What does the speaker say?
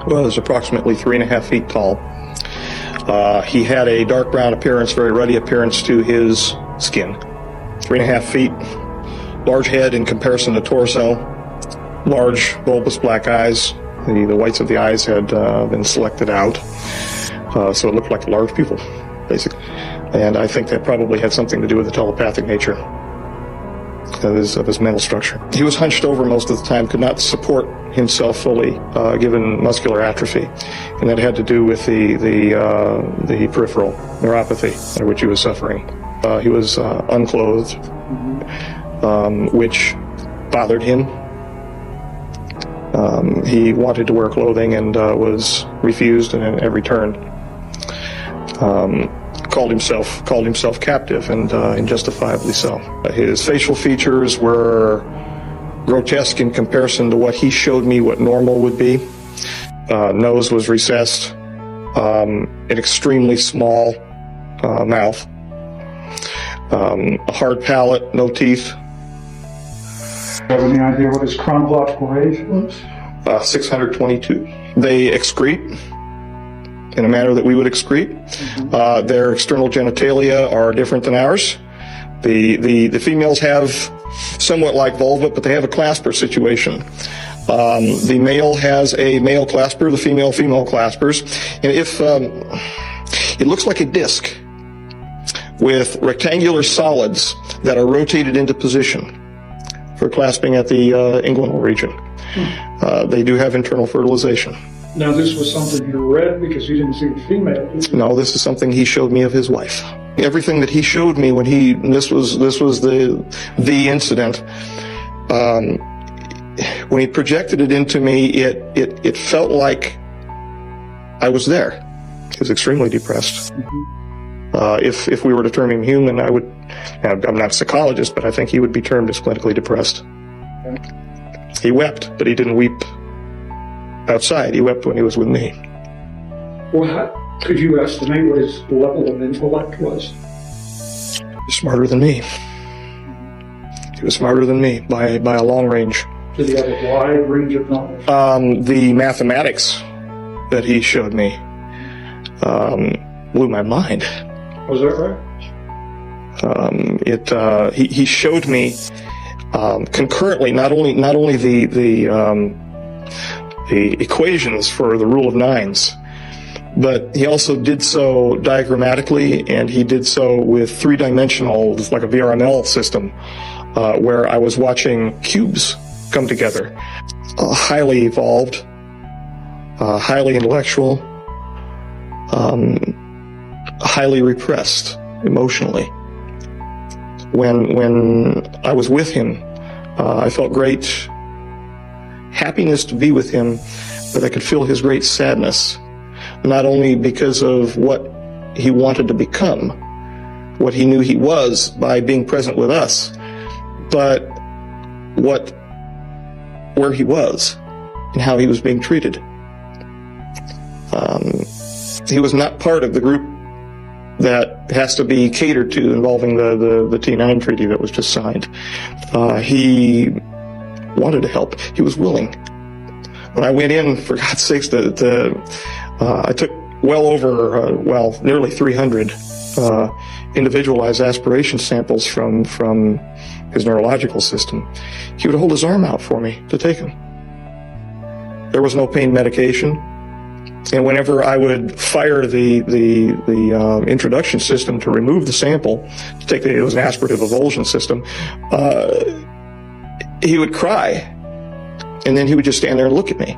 was approximately 3.5 feet tall. He had a dark brown appearance, very ruddy appearance to his skin. 3.5 feet, large head in comparison to torso, large bulbous black eyes. The whites of the eyes had been selected out, so it looked like a large pupil, basically. And I think that probably had something to do with the telepathic nature of his mental structure. He was hunched over most of the time, could not support himself fully, given muscular atrophy, and that had to do with the peripheral neuropathy which he was suffering. He was unclothed, which bothered him. He wanted to wear clothing and was refused in every turn. Called himself captive, and justifiably so. His facial features were grotesque in comparison to what he showed me what normal would be. Nose was recessed, an extremely small mouth, a hard palate, no teeth. Do you have any idea what his chronological age was? 622. They excrete in a manner that we would excrete. Their external genitalia are different than ours. The females have somewhat like vulva, but they have a clasper situation. The male has a male clasper, the female claspers. And if it looks like a disc with rectangular solids that are rotated into position for clasping at the inguinal region. They do have internal fertilization. Now, this was something you read because you didn't see the female, did you? No, this is something he showed me of his wife. Everything that he showed me when this was the incident. When he projected it into me, it felt like I was there. He was extremely depressed. If we were to term him human, I'm not a psychologist, but I think he would be termed as clinically depressed. He wept, but he didn't weep outside. He wept when he was with me. Well, could you estimate what his level of intellect was? Smarter than me. He was smarter than me by a long range. Did he have a wide range of knowledge? The mathematics that he showed me blew my mind. Was that right? He showed me concurrently not only the equations for the rule of nines, but he also did so diagrammatically, and he did so with three-dimensional, like a VRML system, where I was watching cubes come together. Highly evolved, highly intellectual, highly repressed emotionally. When I was with him, I felt great happiness to be with him, but I could feel his great sadness, not only because of what he wanted to become, what he knew he was by being present with us, but where he was and how he was being treated. He was not part of the group that has to be catered to involving the T9 treaty that was just signed. He wanted to help. He was willing. When I went in, for God's sakes, I took well over, nearly 300 individualized aspiration samples from his neurological system. He would hold his arm out for me to take them. There was no pain medication. And whenever I would fire the introduction system to remove the sample, it was an aspirative avulsion system, he would cry, and then he would just stand there and look at me.